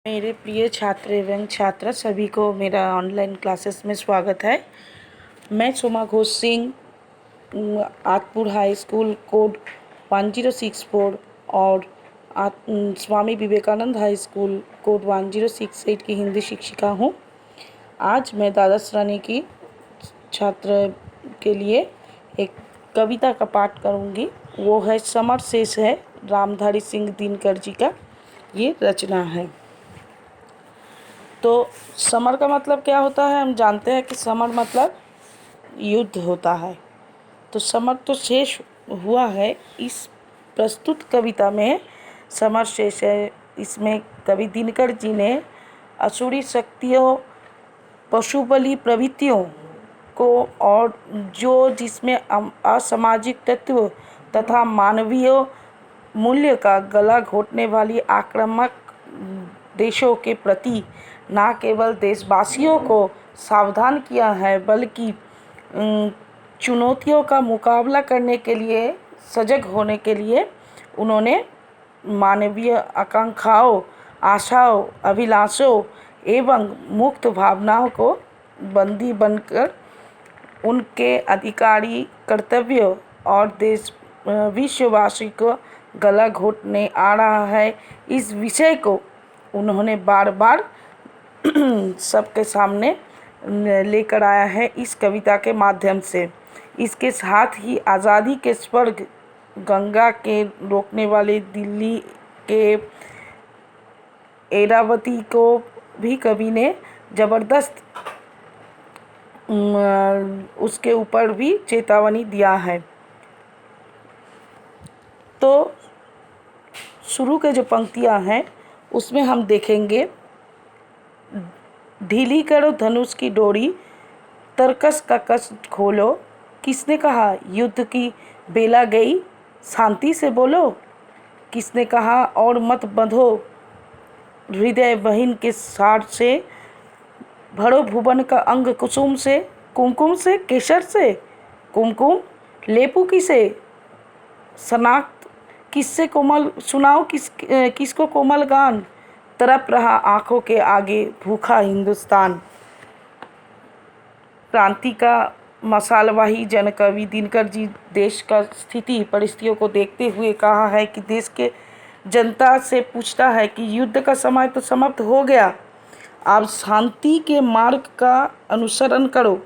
मेरे प्रिय छात्र एवं छात्रा सभी को मेरा ऑनलाइन क्लासेस में स्वागत है। मैं Soma Ghosh Singh Atpur high school code 1064 और Swami Vivekananda high school code 1068 की हिंदी शिक्षिका हूँ। आज मैं द्वादश श्रेणी की छात्र के लिए एक कविता का पाठ करूँगी। वो है समर शेष है, रामधारी सिंह दिनकर जी का ये रचना है। तो समर का मतलब क्या होता है? हम जानते हैं कि समर मतलब युद्ध होता है। तो समर तो शेष हुआ है। इस प्रस्तुत कविता में समर शेष है। इसमें कवि दिनकर जी ने असुरी शक्तियों, पशु बलि प्रवृत्तियों को और जिसमें असामाजिक तत्व तथा मानवीय मूल्य का गला घोटने वाली आक्रामक देशों के प्रति न केवल देशवासियों को सावधान किया है, बल्कि चुनौतियों का मुकाबला करने के लिए सजग होने के लिए उन्होंने मानवीय आकांक्षाओं, आशाओं, अभिलाषों एवं मुक्त भावनाओं को बंदी बनकर उनके अधिकारी कर्तव्य और देश विश्ववासी को गला घोटने आ रहा है, इस विषय को उन्होंने बार बार सबके सामने लेकर आया है इस कविता के माध्यम से। इसके साथ ही आज़ादी के स्वर्ग गंगा के रोकने वाले दिल्ली के एरावती को भी कवि ने ज़बरदस्त उसके ऊपर भी चेतावनी दिया है। तो शुरू के जो पंक्तियां हैं उसमें हम देखेंगे, ढीली करो धनुष की डोरी, तरकस का कस खोलो, किसने कहा युद्ध की बेला गई, शांति से बोलो, किसने कहा और मत बंधो हृदय बहिन के सार से, भरो भुवन का अंग कुसुम से, कुमकुम से, केसर से, कुमकुम लेपू किसे, शनाख्त किससे कोमल सुनाओ, किसको कोमल गान, तरप रहा आंखों के आगे भूखा हिंदुस्तान। क्रांति का मशालवाही जन कवि दिनकर जी देश का स्थिति परिस्थितियों को देखते हुए कहा है कि देश के जनता से पूछता है कि युद्ध का समय तो समाप्त हो गया, आप शांति के मार्ग का अनुसरण करो,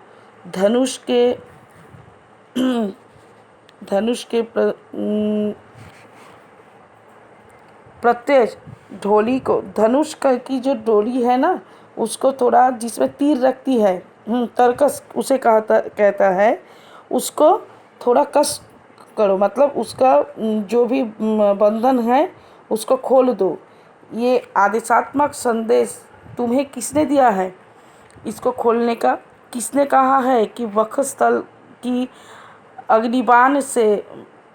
धनुष के प्रत्येक ढोली को, धनुष की जो डोरी है ना, उसको थोड़ा जिसमें तीर रखती है, तरकस उसे कहता है, उसको थोड़ा कस करो, मतलब उसका जो भी बंधन है उसको खोल दो। ये आदेशात्मक संदेश तुम्हें किसने दिया है? इसको खोलने का किसने कहा है कि वक्षस्थल की अग्निबाण से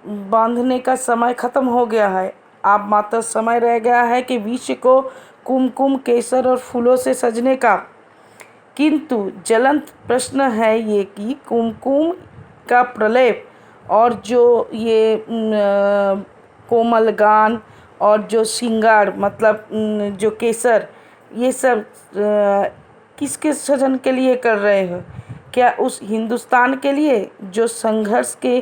बांधने का समय खत्म हो गया है, अब मात्र समय रह गया है कि विश्व को कुमकुम, केसर और फूलों से सजने का। किंतु ज्वलंत प्रश्न है ये कि कुमकुम का प्रलेप और जो ये कोमल गान और जो श्रृंगार मतलब जो केसर, ये सब किसके सजन के लिए कर रहे हो? क्या उस हिंदुस्तान के लिए जो संघर्ष के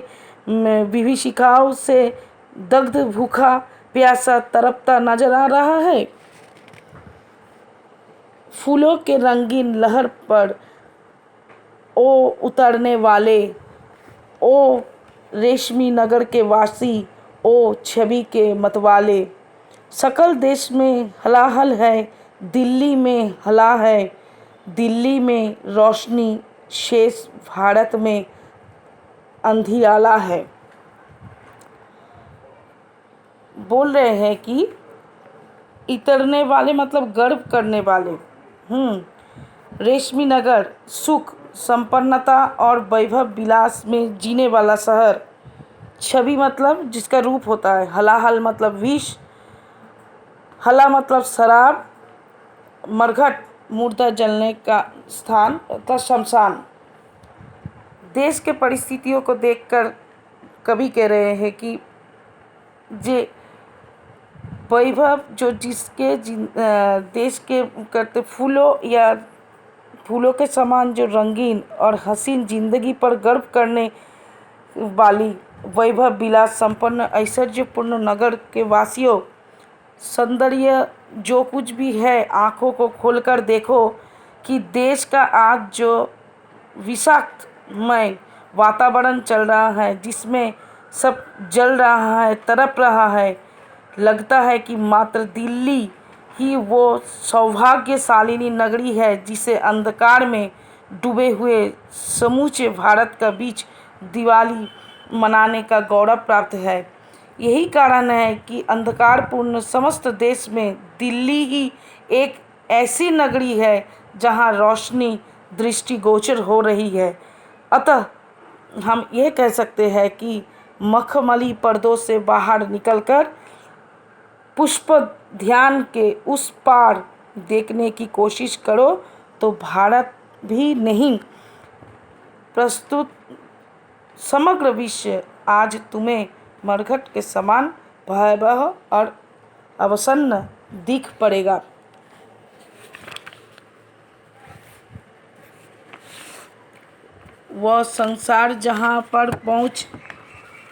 विभीषिकाओं से दग्ध, भूखा प्यासा तड़पता नजर आ रहा है? फूलों के रंगीन लहर पर ओ उतरने वाले, ओ रेशमी नगर के वासी, ओ छवि के मतवाले, सकल देश में हलाहल है, दिल्ली में हला है, दिल्ली में रोशनी, शेष भारत में अंधियाला है। बोल रहे हैं कि इतरने वाले मतलब गर्व करने वाले, रेशमी नगर सुख, संपन्नता और वैभव विलास में जीने वाला शहर, छवि मतलब जिसका रूप होता है, हलाहल मतलब विष, हला मतलब शराब, मरघट मुर्दा जलने का स्थान अर्थात शमशान। देश के परिस्थितियों को देखकर कवि कह रहे हैं कि जे वैभव जो जिसके देश के करते फूलों के समान जो रंगीन और हसीन जिंदगी पर गर्व करने वाली वैभव विलास संपन्न ऐश्वर्यपूर्ण नगर के वासियों, सौंदर्य जो कुछ भी है आंखों को खोलकर देखो कि देश का आज जो विषाक्तमय वातावरण चल रहा है, जिसमें सब जल रहा है, तड़प रहा है। लगता है कि मात्र दिल्ली ही वो सौभाग्यशालिनी नगरी है जिसे अंधकार में डूबे हुए समूचे भारत का बीच दिवाली मनाने का गौरव प्राप्त है। यही कारण है कि अंधकारपूर्ण समस्त देश में दिल्ली ही एक ऐसी नगरी है जहां रोशनी दृष्टिगोचर हो रही है। अतः हम ये कह सकते हैं कि मखमली पर्दों से बाहर निकलकर पुष्प ध्यान के उस पार देखने की कोशिश करो तो भारत भी नहीं, प्रस्तुत समग्र विश्व आज तुम्हें मरघट के समान भयावह और अवसन्न दिख पड़ेगा। वह संसार जहाँ पर पहुँच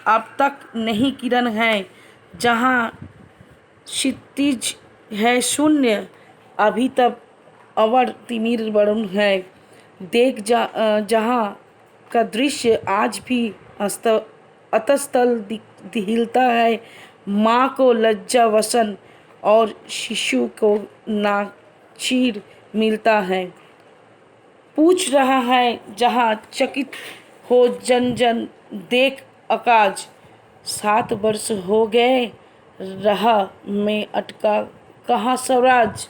अब तक नहीं किरण है, जहाँ क्षितिज है शून्य, अभी तक अवर तिमिर वरुण है। देख जहाँ का दृश्य आज भी अतस्तल हिलता है। माँ को लज्जा वसन और शिशु को नाचीर मिलता है। पूछ रहा है जहाँ चकित हो जन जन देख आकाज। 7 वर्ष हो गए रहा में अटका कहाँ स्वराज।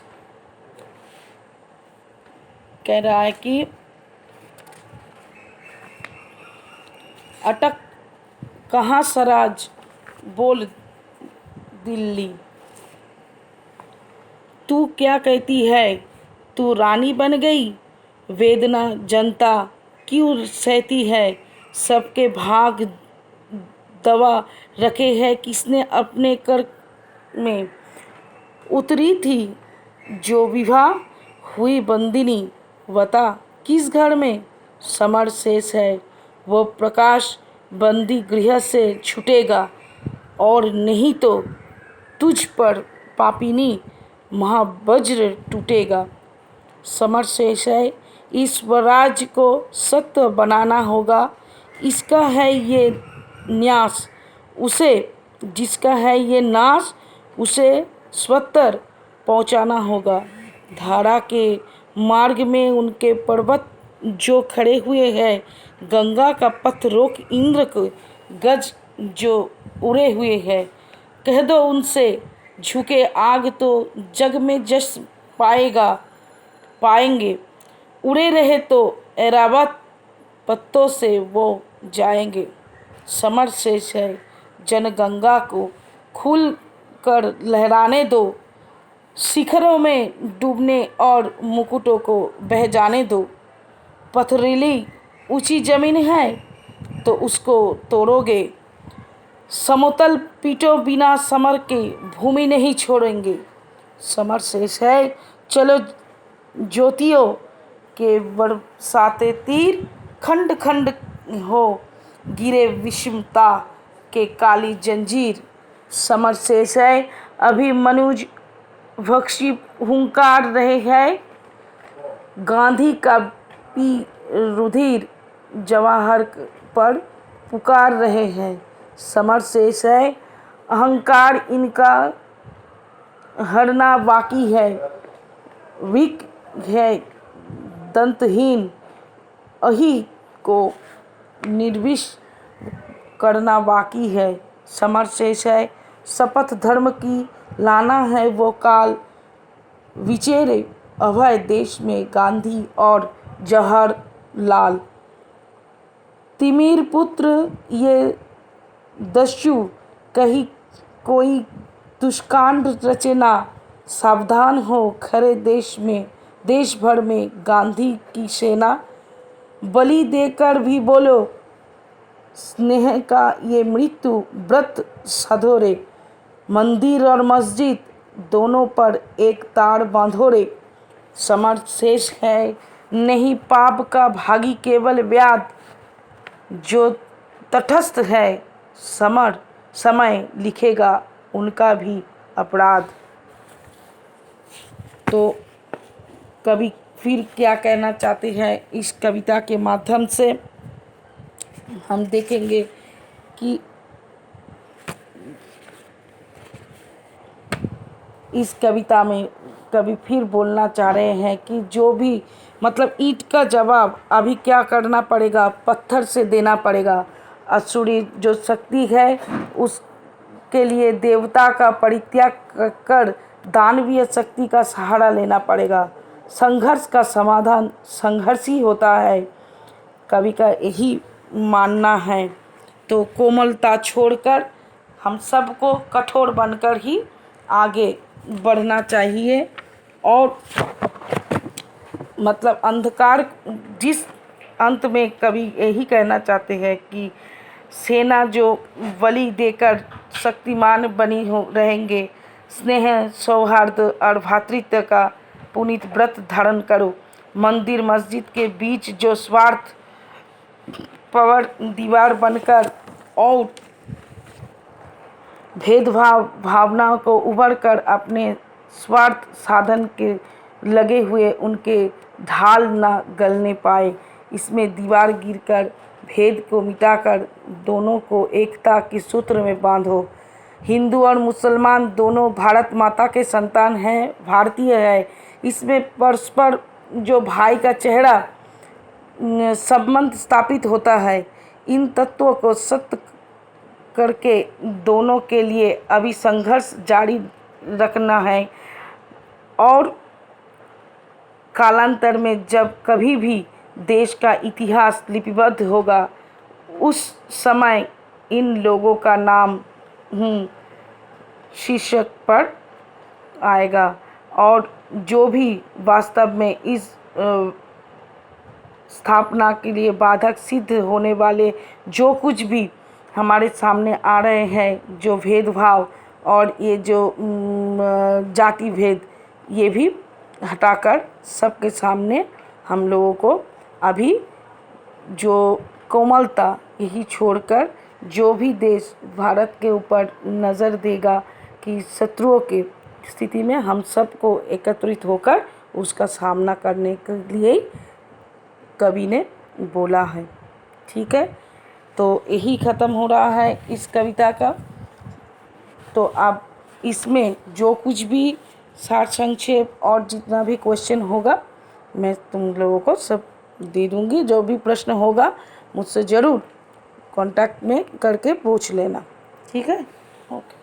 कह रहा है कि अटक कहाँ स्वराज बोल दिल्ली। तू क्या कहती है, तू रानी बन गई। वेदना जनता क्यों सहती है, सबके भाग दवा रखे है किसने अपने कर में। उतरी थी जो विवाह हुई बंदिनी, बता किस घर में समर शेष है। वो प्रकाश बंदी गृह से छूटेगा और नहीं तो तुझ पर पापिनी महावज्र टूटेगा। समर शेष है, इस स्वराज को सत्य बनाना होगा। इसका है ये न्यास, उसे जिसका है ये नाश, उसे स्वतर पहुंचाना होगा। धारा के मार्ग में उनके पर्वत जो खड़े हुए हैं, गंगा का पथ रोक इंद्र को गज जो उड़े हुए हैं। कह दो उनसे झुके आग तो जग में जश पाएंगे। उड़े रहे तो ऐरावत पत्तों से वो जाएंगे। समर शेष है, जनगंगा को खुल कर लहराने दो। शिखरों में डूबने और मुकुटों को बह जाने दो। पथरीली ऊंची जमीन है तो उसको तोड़ोगे। समतल पीटो बिना समर के भूमि नहीं छोड़ेंगे। समर शेष है, चलो ज्योतियों के बरसाते तीर। खंड खंड हो गिरे विषमता के काली जंजीर। समर शेष है, अभी मनुज भक्षी हुंकार रहे हैं। गांधी का पी रुधिर जवाहर पर पुकार रहे हैं। समर शेष है, अहंकार इनका हरना बाकी है। विक है दंतहीन, अही को निर्विष करना बाकी है। समर शेष है, शपथ धर्म की लाना है वो काल। विचेरे अभय देश में गांधी और जवाहरलाल। तिमिर पुत्र ये दस्यु कहीं कोई दुष्कांड रचना। सावधान हो खरे देश भर में गांधी की सेना। बलि देकर भी बोलो स्नेह का ये मृत्यु व्रत साधो रे। मंदिर और मस्जिद दोनों पर एक तार बांधो रे। समर शेष है नहीं पाप का भागी केवल व्याध। जो तटस्थ है समर समय लिखेगा उनका भी अपराध। तो कवि फिर क्या कहना चाहते हैं इस कविता के माध्यम से हम देखेंगे कि इस कविता में कवि फिर बोलना चाह रहे हैं कि जो भी मतलब ईंट का जवाब अभी क्या करना पड़ेगा, पत्थर से देना पड़ेगा। असुरी जो शक्ति है उसके लिए देवता का परित्याग कर दानवीय शक्ति का सहारा लेना पड़ेगा। संघर्ष का समाधान संघर्ष ही होता है, कवि का यही मानना है। तो कोमलता छोड़कर हम सबको कठोर बनकर ही आगे बढ़ना चाहिए। और मतलब अंधकार जिस अंत में कवि यही कहना चाहते हैं कि सेना जो बलि देकर शक्तिमान बनी हो रहेंगे, स्नेह सौहार्द और भातृत्व का पुनीत व्रत धारण करो। मंदिर मस्जिद के बीच जो स्वार्थ पवर दीवार बनकर और भेदभाव भावनाओं को उभर कर अपने स्वार्थ साधन के लगे हुए उनके ढाल न गलने पाए। इसमें दीवार गिरकर भेद को मिटाकर दोनों को एकता के सूत्र में बांधो। हिंदू और मुसलमान दोनों भारत माता के संतान हैं, भारतीय है। इसमें परस्पर जो भाई का चेहरा संबंध स्थापित होता है। इन तत्वों को सत्य करके दोनों के लिए अभी संघर्ष जारी रखना है। और कालांतर में जब कभी भी देश का इतिहास लिपिबद्ध होगा उस समय इन लोगों का नाम शीर्षक पर आएगा। और जो भी वास्तव में इस स्थापना के लिए बाधक सिद्ध होने वाले जो कुछ भी हमारे सामने आ रहे हैं, जो भेदभाव और ये जो जाति भेद, ये भी हटाकर सबके सामने हम लोगों को अभी जो कोमलता यही छोड़कर जो भी देश भारत के ऊपर नज़र देगा कि शत्रुओं की स्थिति में हम सबको एकत्रित होकर उसका सामना करने के लिए कवि ने बोला है। ठीक है, तो यही ख़त्म हो रहा है इस कविता का। तो अब इसमें जो कुछ भी सार संक्षेप और जितना भी क्वेश्चन होगा मैं तुम लोगों को सब दे दूँगी। जो भी प्रश्न होगा मुझसे ज़रूर कांटेक्ट में करके पूछ लेना। ठीक है, ओके।